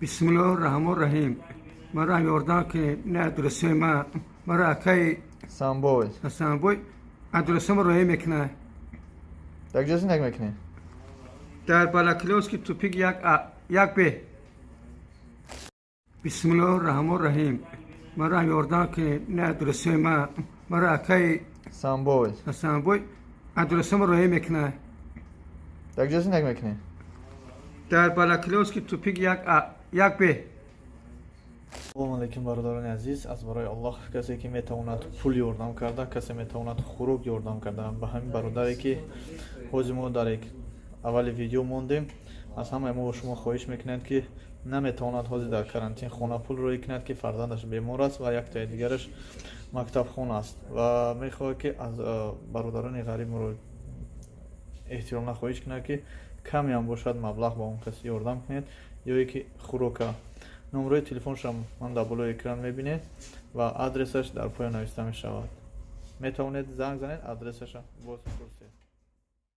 بسم الله الرحمن الرحیم. مرا یordam که نه adrese مرا کی Samboy. سامبوی adrese ما روی میکنه Tak gdzie synek meknie? در بالاکلوسکی توپیک یک به بسم الله الرحمن الرحیم. مرا یordam که نه adrese مرا کی Samboy. سامبوی adrese ما روی میکنه Tak gdzie synek meknie? در بالاکلوسکی توپیک یک به Салом алейкум бародарони азиз. Аз барои Аллоҳ касе ки метавонад пул ёрдам карда, касе метавонад хӯрок ёрдам карда, ба ҳамин бародаре ки ҳози мо дар аввали видео мондем, аз ҳамаи мо ба шумо хоҳиш мекунем ки наметавонад ҳозир дар карантин хона пул рӯй кунад ки фарзандаш бемор аст ва як таи дигараш мактабхон аст ва мехоҳад ки аз бародарони ғариб моро эҳтиромна хоҳиш кунад ки каме ҳам бошад маблағ ба он каси ёрдам кунед ё ки хӯрока. номерои телефоншам ман дар болои экран мебинед ва адресаш дар поён нависта мешавад. метавонед занг занед адресаша боз пурсед.